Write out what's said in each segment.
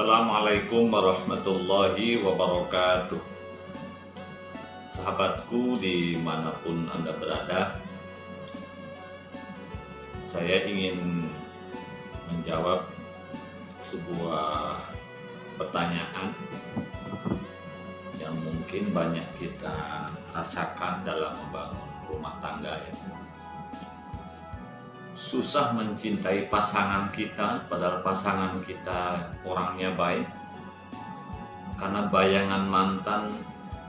Assalamualaikum warahmatullahi wabarakatuh. Sahabatku dimanapun Anda berada, saya ingin menjawab sebuah pertanyaan yang mungkin banyak kita rasakan dalam membangun rumah tangga ya. Susah mencintai pasangan kita, padahal pasangan kita orangnya baik, karena bayangan mantan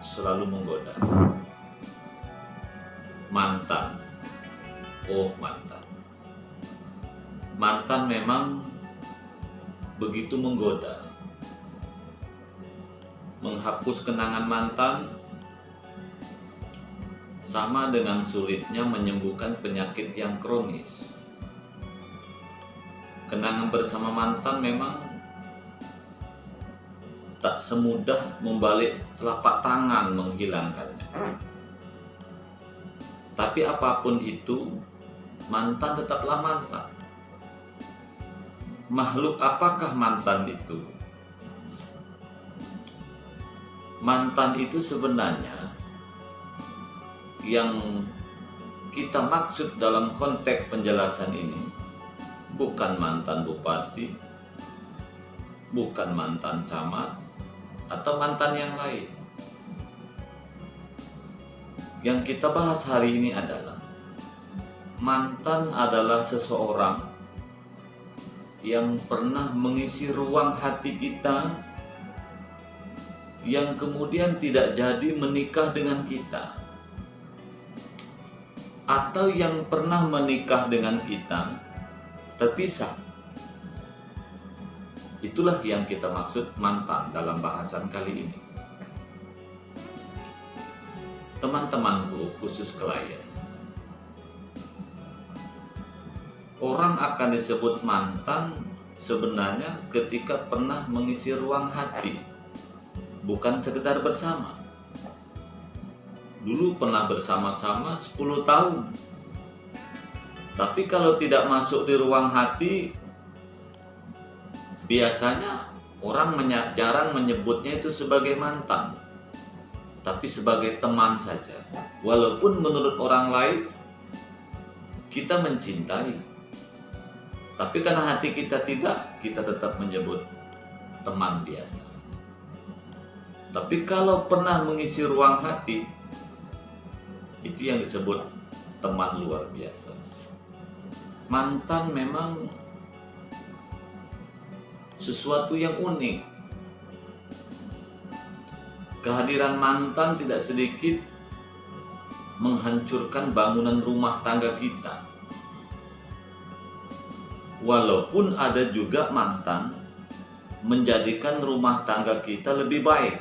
selalu menggoda. Mantan, mantan memang begitu menggoda. Menghapus kenangan mantan sama dengan sulitnya menyembuhkan penyakit yang kronis. Kenangan bersama mantan memang tak semudah membalik telapak tangan menghilangkannya. Tapi apapun itu, mantan tetaplah mantan. Makhluk apakah mantan itu? Mantan itu sebenarnya yang kita maksud dalam konteks penjelasan ini bukan mantan bupati, bukan mantan camat, atau mantan yang lain. Yang kita bahas hari ini adalah mantan adalah seseorang yang pernah mengisi ruang hati kita, yang kemudian tidak jadi menikah dengan kita, atau yang pernah menikah dengan kita terpisah. Itulah yang kita maksud mantan dalam bahasan kali ini. Teman-temanku, khusus klien, orang akan disebut mantan sebenarnya ketika pernah mengisi ruang hati, bukan sekedar bersama. Dulu pernah bersama-sama 10 tahun, tapi kalau tidak masuk di ruang hati, biasanya orang jarang menyebutnya itu sebagai mantan, tapi sebagai teman saja. Walaupun menurut orang lain kita mencintai, tapi karena hati kita tidak, kita tetap menyebut teman biasa. Tapi kalau pernah mengisi ruang hati, itu yang disebut teman luar biasa. Mantan memang sesuatu yang unik. Kehadiran mantan tidak sedikit menghancurkan bangunan rumah tangga kita. Walaupun ada juga mantan menjadikan rumah tangga kita lebih baik.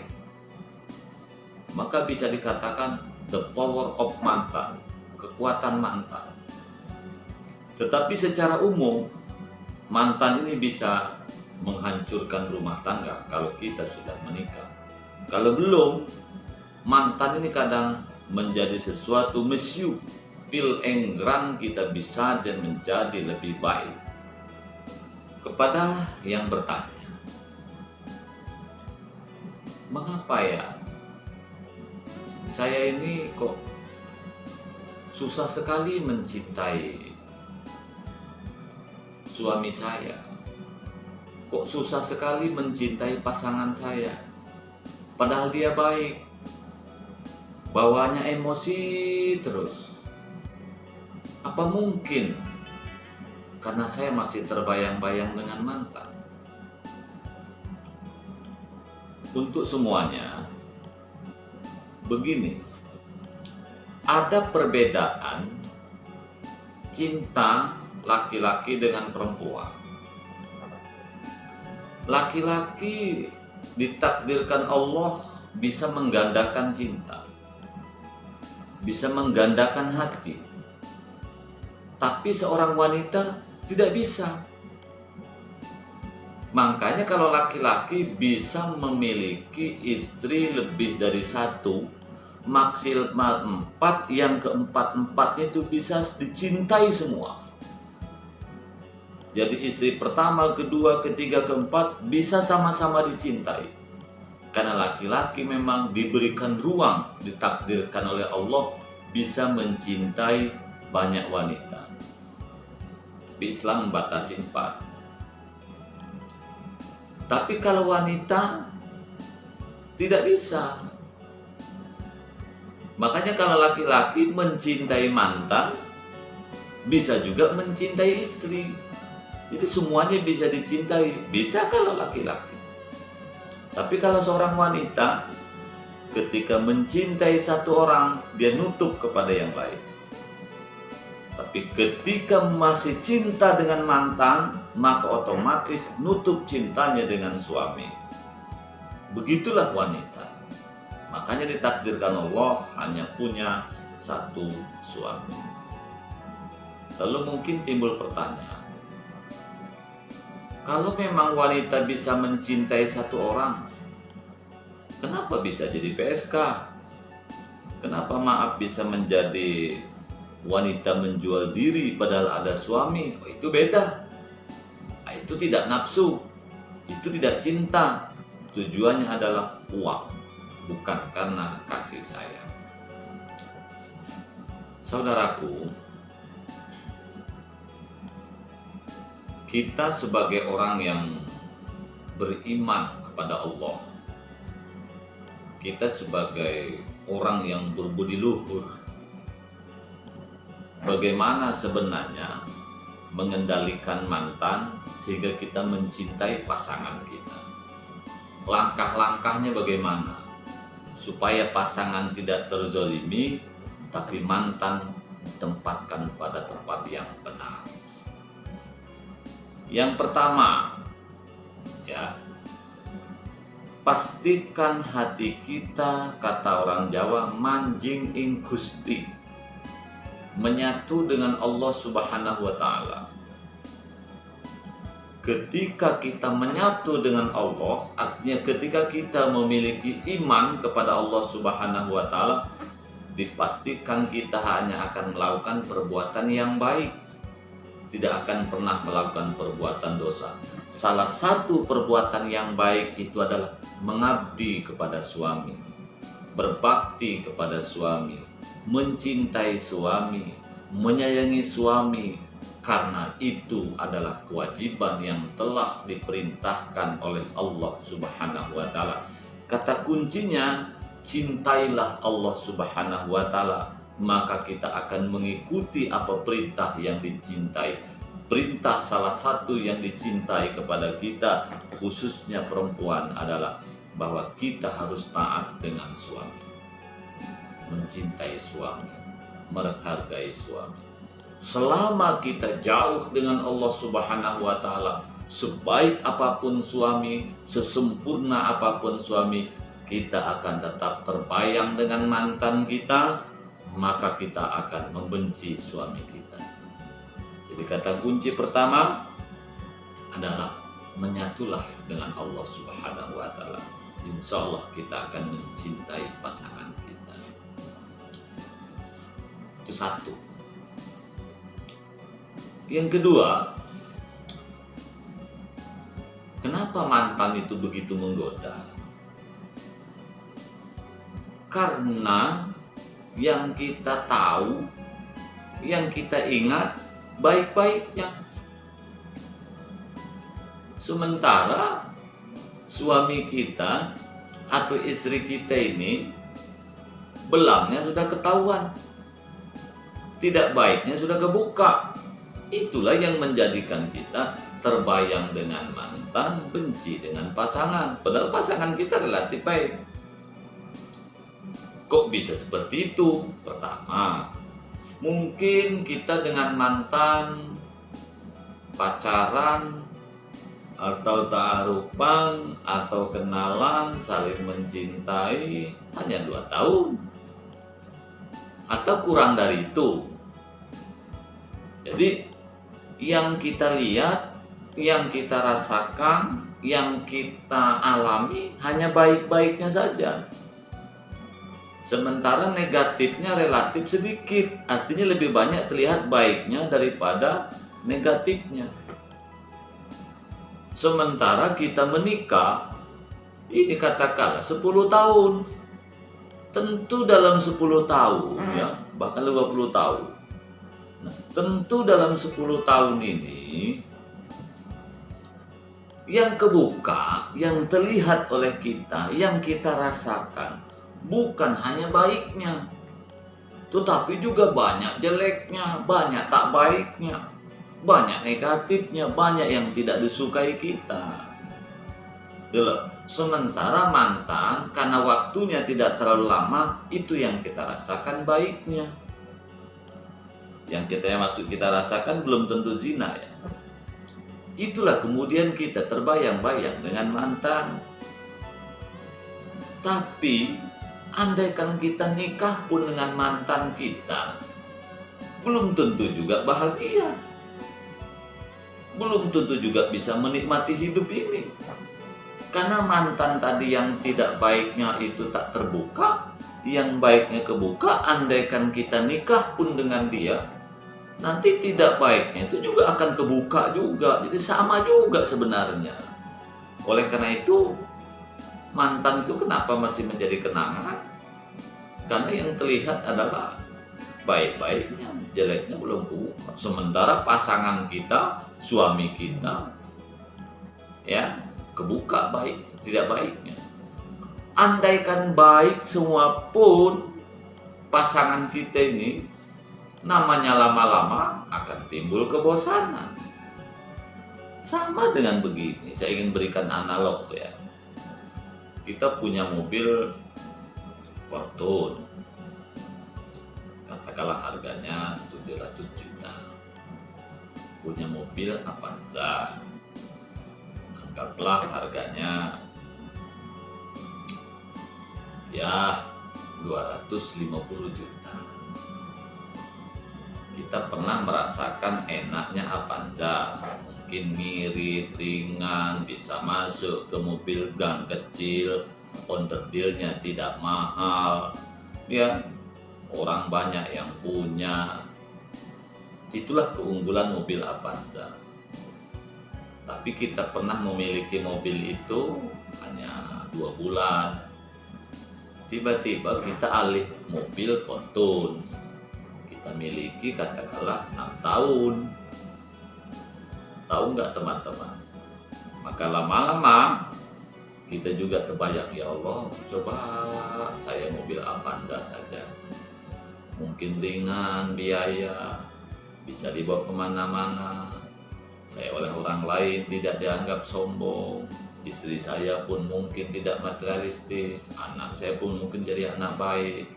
Maka bisa dikatakan the power of mantan, kekuatan mantan. Tetapi secara umum, mantan ini bisa menghancurkan rumah tangga kalau kita sudah menikah. Kalau belum, mantan ini kadang menjadi sesuatu mesiu, pil enggrang kita bisa dan menjadi lebih baik. Kepada yang bertanya, mengapa ya saya ini kok susah sekali mencintai suami saya, kok susah sekali mencintai pasangan saya, padahal dia baik, bawaannya emosi terus. Apa mungkin karena saya masih terbayang-bayang dengan mantan? Untuk semuanya begini, ada perbedaan cinta laki-laki dengan perempuan. Laki-laki ditakdirkan Allah bisa menggandakan cinta, bisa menggandakan hati. Tapi seorang wanita tidak bisa. Makanya kalau laki-laki bisa memiliki istri lebih dari satu, maksimal 4, yang keempat-empatnya itu bisa dicintai semua. Jadi istri pertama, kedua, ketiga, keempat bisa sama-sama dicintai. Karena laki-laki memang diberikan ruang, ditakdirkan oleh Allah bisa mencintai banyak wanita. Tapi Islam membatasi 4. Tapi kalau wanita tidak bisa. Makanya kalau laki-laki mencintai mantan, bisa juga mencintai istri. Jadi semuanya bisa dicintai, bisa kalau laki-laki. Tapi kalau seorang wanita ketika mencintai satu orang, dia nutup kepada yang lain. Tapi ketika masih cinta dengan mantan, maka otomatis nutup cintanya dengan suami. Begitulah wanita. Makanya ditakdirkan Allah hanya punya satu suami. Lalu mungkin timbul pertanyaan, kalau memang wanita bisa mencintai satu orang, kenapa bisa jadi PSK? Kenapa maaf bisa menjadi wanita menjual diri padahal ada suami? Oh, itu beda. Itu tidak nafsu, itu tidak cinta. Tujuannya adalah uang, bukan karena kasih sayang. Saudaraku, kita sebagai orang yang beriman kepada Allah, kita sebagai orang yang berbudi luhur, bagaimana sebenarnya mengendalikan mantan sehingga kita mencintai pasangan kita. Langkah-langkahnya bagaimana supaya pasangan tidak terzolimi, tapi mantan ditempatkan pada tempat yang benar. Yang pertama, ya, pastikan hati kita, kata orang Jawa, manjing ing Gusti, menyatu dengan Allah Subhanahu wa Ta'ala. Ketika kita menyatu dengan Allah, artinya ketika kita memiliki iman kepada Allah Subhanahu wa Ta'ala, dipastikan kita hanya akan melakukan perbuatan yang baik, tidak akan pernah melakukan perbuatan dosa. Salah satu perbuatan yang baik itu adalah mengabdi kepada suami, berbakti kepada suami, mencintai suami, menyayangi suami, karena itu adalah kewajiban yang telah diperintahkan oleh Allah Subhanahu wa Ta'ala. Kata kuncinya, cintailah Allah Subhanahu wa Ta'ala, maka kita akan mengikuti apa perintah yang dicintai. Perintah salah satu yang dicintai kepada kita, khususnya perempuan, adalah bahwa kita harus taat dengan suami, mencintai suami, menghargai suami. Selama kita jauh dengan Allah Subhanahu wa Ta'ala, sebaik apapun suami, sesempurna apapun suami, kita akan tetap terbayang dengan mantan kita, maka kita akan membenci suami kita. Jadi kata kunci pertama adalah menyatulah dengan Allah Subhanahu wa Ta'ala. Insya Allah kita akan mencintai pasangan kita. Itu satu. Yang kedua, kenapa mantan itu begitu menggoda? Karena yang kita tahu, yang kita ingat baik-baiknya. Sementara suami kita atau istri kita ini belangnya sudah ketahuan, tidak baiknya sudah kebuka. Itulah yang menjadikan kita terbayang dengan mantan, benci dengan pasangan, padahal pasangan kita relatif baik. Kok bisa seperti itu? Pertama, mungkin kita dengan mantan pacaran atau ta'arufan atau kenalan, saling mencintai hanya 2 tahun atau kurang dari itu. Jadi yang kita lihat, yang kita rasakan, yang kita alami hanya baik-baiknya saja. Sementara negatifnya relatif sedikit, artinya lebih banyak terlihat baiknya daripada negatifnya. Sementara kita menikah, ini katakanlah 10 tahun. Tentu dalam 10 tahun ya, bahkan 20 tahun. Nah, tentu dalam 10 tahun ini yang kebuka, yang terlihat oleh kita, yang kita rasakan bukan hanya baiknya, tetapi juga banyak jeleknya, banyak tak baiknya, banyak negatifnya, banyak yang tidak disukai kita. Sementara mantan, karena waktunya tidak terlalu lama, itu yang kita rasakan baiknya. Yang maksud kita rasakan belum tentu zina ya. Itulah kemudian kita terbayang-bayang dengan mantan. Tapi andaikan kita nikah pun dengan mantan kita, belum tentu juga bahagia. Belum tentu juga bisa menikmati hidup ini. Karena mantan tadi yang tidak baiknya itu tak terbuka, yang baiknya kebuka. Andaikan kita nikah pun dengan dia, nanti tidak baiknya itu juga akan kebuka juga. Jadi sama juga sebenarnya. Oleh karena itu, mantan itu kenapa masih menjadi kenangan? Karena yang terlihat adalah baik-baiknya, jeleknya belum kebuka. Sementara pasangan kita, suami kita, ya, kebuka baik, tidak baiknya. Andaikan baik semua pun, pasangan kita ini namanya lama-lama akan timbul kebosanan. Sama dengan begini, saya ingin berikan analog ya. Kita punya mobil Fortune, katakanlah harganya 700 juta. Punya mobil Avanza, anggaplah harganya ya 250 juta. Kita pernah merasakan enaknya Avanza, mungkin mirip, ringan, bisa masuk ke mobil gang kecil, onderdilnya tidak mahal, ya orang banyak yang punya. Itulah keunggulan mobil Avanza. Tapi kita pernah memiliki mobil itu hanya 2 bulan. Tiba-tiba kita alih mobil Fortune. Kita miliki katakanlah 6 tahun. Tahu nggak teman-teman? Maka lama-lama kita juga terbayang, ya Allah, coba saya mobil Avanza saja. Mungkin ringan biaya, bisa dibawa kemana-mana. Saya oleh orang lain tidak dianggap sombong. Istri saya pun mungkin tidak materialistis. Anak saya pun mungkin jadi anak baik.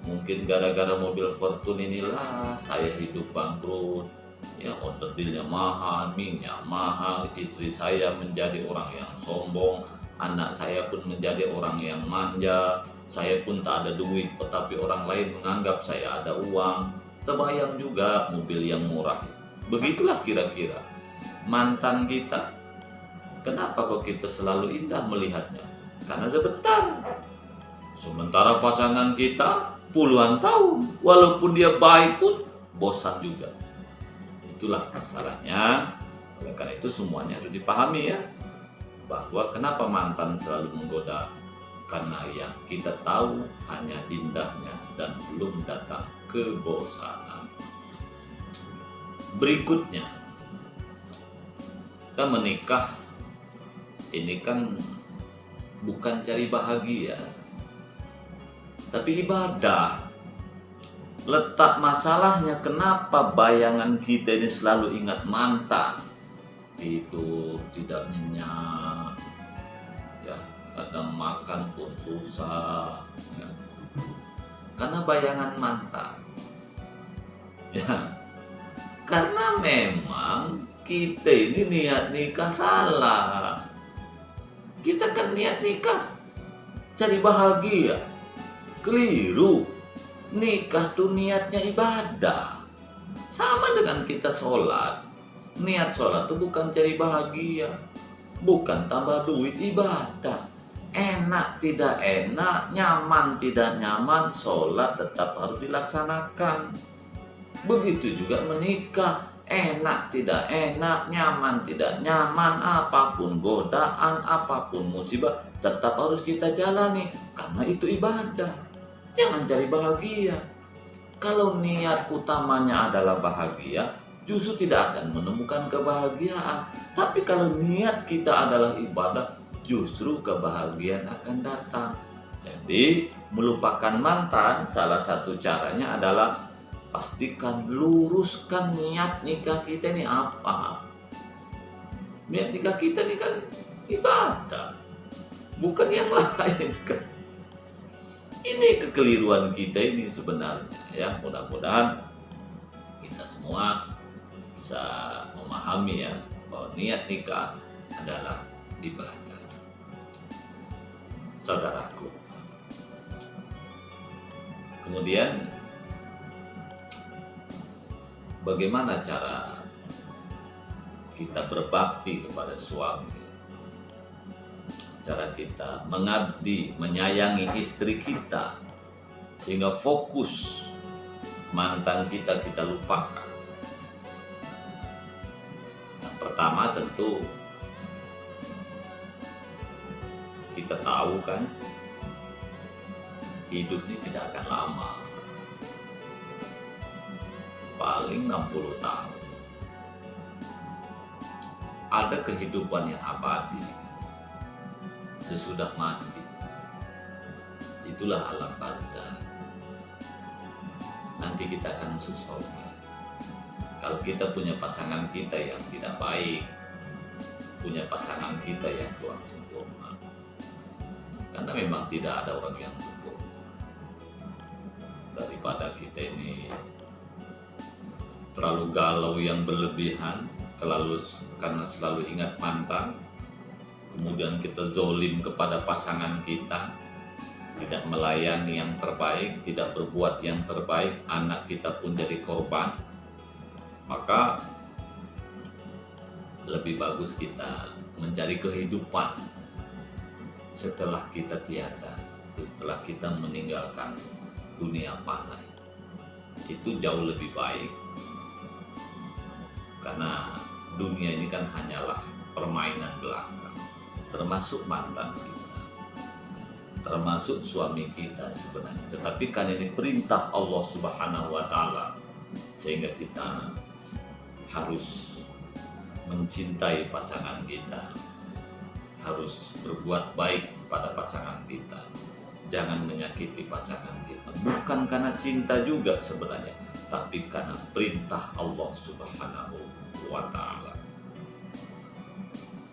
Mungkin gara-gara mobil Fortune inilah saya hidup bangkrut. Ya, onderdilnya mahal, minyak mahal. Istri saya menjadi orang yang sombong. Anak saya pun menjadi orang yang manja. Saya pun tak ada duit, tetapi orang lain menganggap saya ada uang. Terbayang juga mobil yang murah. Begitulah kira-kira mantan kita. Kenapa kok kita selalu indah melihatnya? Karena sebentar. Sementara pasangan kita puluhan tahun, walaupun dia baik pun bosan juga. Itulah masalahnya. Oleh karena itu semuanya harus dipahami ya, bahwa kenapa mantan selalu menggoda. Karena yang kita tahu hanya indahnya dan belum datang kebosanan. Berikutnya, kita menikah ini kan bukan cari bahagia, tapi ibadah. Letak masalahnya kenapa bayangan kita ini selalu ingat mantan. Tidur tidak nyenyak, ya, kadang makan pun susah, ya. Karena bayangan mantan. Ya, karena memang kita ini niat nikah salah. Kita kan niat nikah cari bahagia, keliru. Nikah tuh niatnya ibadah. Sama dengan kita sholat. Niat sholat tuh bukan cari bahagia, bukan tambah duit, ibadah. Enak tidak enak, nyaman tidak nyaman, sholat tetap harus dilaksanakan. Begitu juga menikah. enak tidak enak, nyaman tidak nyaman, apapun godaan, apapun musibah, tetap harus kita jalani karena itu ibadah. Jangan cari bahagia. Kalau niat utamanya adalah bahagia, justru tidak akan menemukan kebahagiaan. Tapi kalau niat kita adalah ibadah, justru kebahagiaan akan datang. Jadi melupakan mantan salah satu caranya adalah pastikan luruskan niat nikah kita ini apa. Niat nikah kita ini kan ibadah, bukan yang lain kan. Ini kekeliruan kita ini sebenarnya ya. Mudah-mudahan kita semua bisa memahami ya bahwa niat nikah adalah ibadah. Saudaraku, kemudian bagaimana cara kita berbakti kepada suami? Cara kita mengabdi, menyayangi istri kita sehingga fokus mantan kita lupakan. Yang pertama tentu kita tahu kan hidup ini tidak akan lama, paling 60 tahun. Ada kehidupan yang abadi sesudah mati, itulah alam barzah. Nanti kita akan masuk surga. Kalau kita punya pasangan kita yang tidak baik, punya pasangan kita yang kurang sempurna, karena memang tidak ada orang yang sempurna. Daripada kita ini terlalu galau yang berlebihan, karena selalu ingat mantan, kemudian kita zolim kepada pasangan kita, tidak melayani yang terbaik, tidak berbuat yang terbaik, anak kita pun jadi korban, maka lebih bagus kita mencari kehidupan setelah kita tiada, setelah kita meninggalkan dunia fana. Itu jauh lebih baik, karena dunia ini kan hanyalah permainan belaka, termasuk mantan kita, termasuk suami kita sebenarnya. Tetapi kan ini perintah Allah Subhanahu wa Ta'ala, sehingga kita harus mencintai pasangan kita, harus berbuat baik pada pasangan kita, jangan menyakiti pasangan kita. Bukan karena cinta juga sebenarnya, tapi karena perintah Allah Subhanahu wa Ta'ala.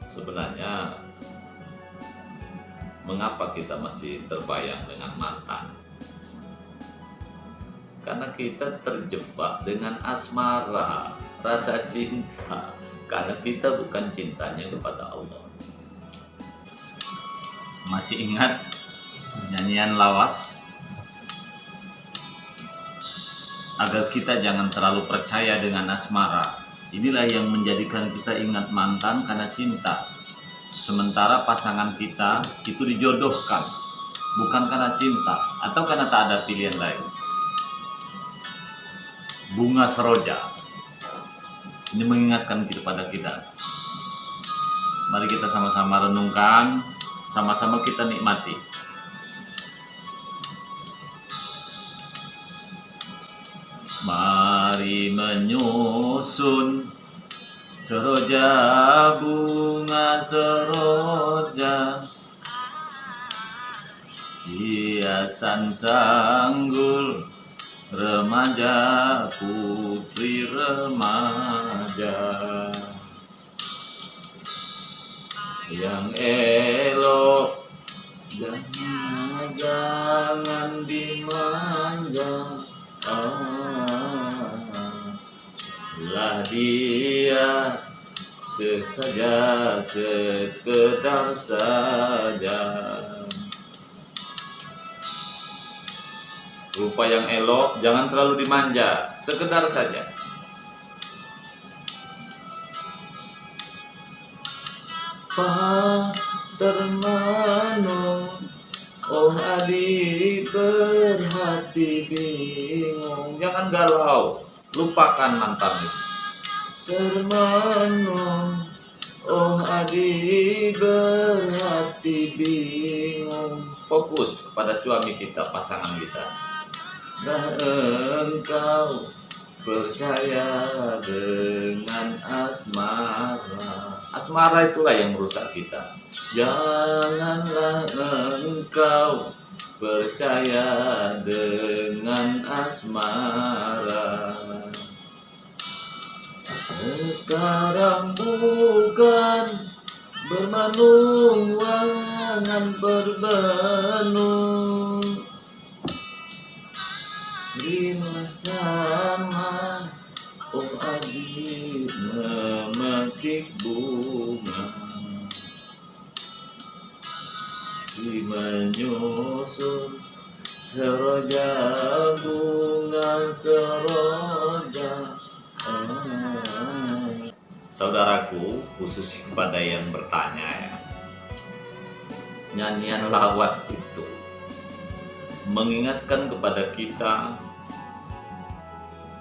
Sebenarnya mengapa kita masih terbayang dengan mantan? Karena kita terjebak dengan asmara, rasa cinta, karena kita bukan cintanya kepada Allah. Masih ingat nyanyian lawas? Agar kita jangan terlalu percaya dengan asmara. Inilah yang menjadikan kita ingat mantan karena cinta. Sementara pasangan kita itu dijodohkan, bukan karena cinta atau karena tak ada pilihan lain. Bunga Seroja ini mengingatkan kepada kita. Mari kita sama-sama renungkan, sama-sama kita nikmati. Mari menyusun seroja, bunga seroja, hiasan sanggul remaja, putri remaja, yang elok jangan dimanja. Lah dia saja, sekedar saja. Rupa yang elok jangan terlalu dimanja, sekedar saja. Termano, oh adik berhati bingung. Jangan galau, lupakan mantan itu. termenung. Oh adik berhati bingung. Fokus kepada suami kita, pasangan kita. Nah engkau percaya dengan asmara. Asmara itulah yang merusak kita. Janganlah engkau percaya dengan asmara. Sekarang bukan bermenung wangan berbenung. Lima sama oh adik memetik bunga. Menyusun seroja bunga seroja. Saudaraku, khusus kepada yang bertanya ya, nyanyian lawas itu mengingatkan kepada kita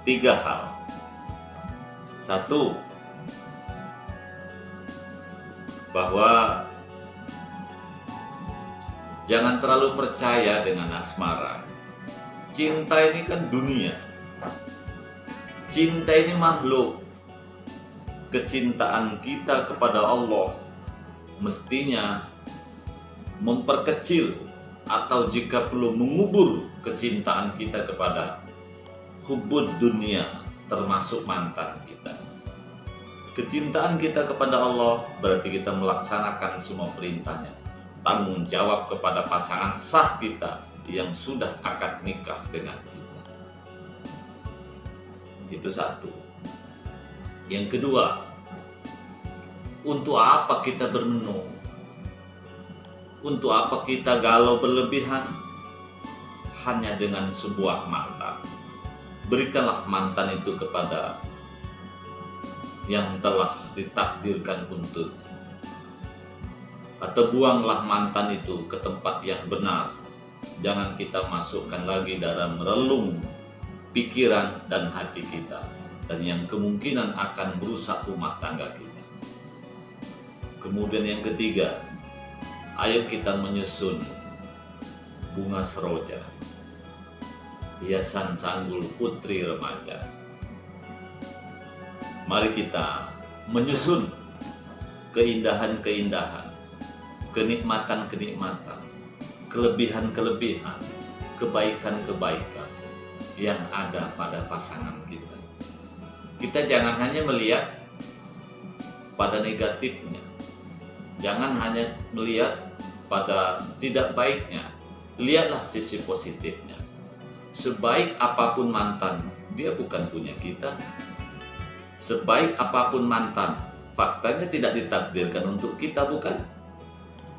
3 hal. 1, bahwa jangan terlalu percaya dengan asmara. Cinta ini kan dunia. Cinta ini makhluk. Kecintaan kita kepada Allah mestinya memperkecil atau jika perlu mengubur kecintaan kita kepada hubud dunia, termasuk mantan kita. Kecintaan kita kepada Allah berarti kita melaksanakan semua perintahnya. Tanggung jawab kepada pasangan sah kita yang sudah akad nikah dengan kita. Itu 1. Yang kedua, untuk apa kita bermenung? Untuk apa kita galau berlebihan hanya dengan sebuah mantan? Berikanlah mantan itu kepada yang telah ditakdirkan untuk, atau buanglah mantan itu ke tempat yang benar. Jangan kita masukkan lagi dalam relung pikiran dan hati kita, dan yang kemungkinan akan merusak rumah tangga kita. Kemudian yang ketiga, ayo kita menyusun bunga seroja, hiasan sanggul putri remaja. Mari kita menyusun keindahan-keindahan, kenikmatan-kenikmatan, kelebihan-kelebihan, kebaikan-kebaikan yang ada pada pasangan kita. Kita jangan hanya melihat pada negatifnya, jangan hanya melihat pada tidak baiknya, lihatlah sisi positifnya. Sebaik apapun mantan, dia bukan punya kita. Sebaik apapun mantan, faktanya tidak ditakdirkan untuk kita, bukan?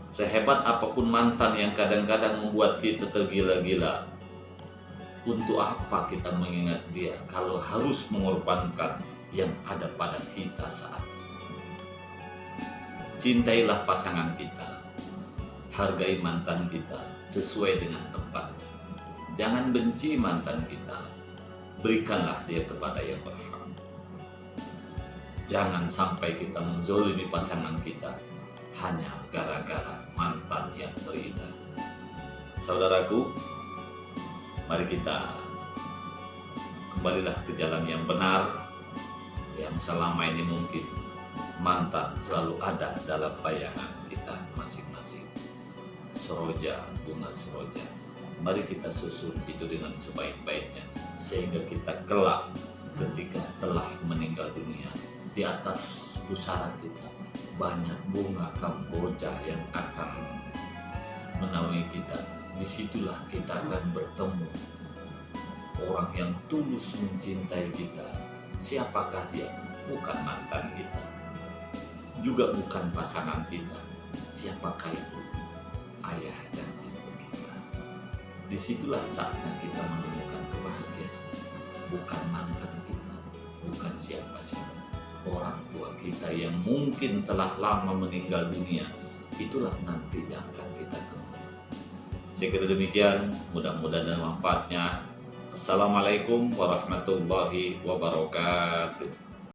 Sehebat apapun mantan yang kadang-kadang membuat kita tergila-gila, untuk apa kita mengingat dia kalau harus mengorbankan yang ada pada kita saat ini? Cintailah pasangan kita, hargai mantan kita sesuai dengan tempatnya. Jangan benci mantan kita, berikanlah dia kepada yang berhak. Jangan sampai kita menzolimi pasangan kita hanya gara-gara mantan yang terindah. Saudaraku, mari kita kembalilah ke jalan yang benar, yang selama ini mungkin mantan selalu ada dalam bayangan kita masing-masing. Seroja, bunga seroja, mari kita susun itu dengan sebaik-baiknya, sehingga kita kelak ketika telah meninggal dunia, di atas pusara kita banyak bunga kamboja yang akan menaungi kita. Disitulah kita akan bertemu orang yang tulus mencintai kita. Siapakah dia? Bukan mantan kita, juga bukan pasangan kita. Siapakah itu? Ayah dan ibu kita. Disitulah saatnya kita menemukan kebahagiaan. Bukan mantan kita, bukan siapa-siapa. Orang tua kita yang mungkin telah lama meninggal dunia, itulah nanti yang akan kita temui. Sekira demikian, mudah-mudahan dan manfaatnya. Assalamualaikum warahmatullahi wabarakatuh.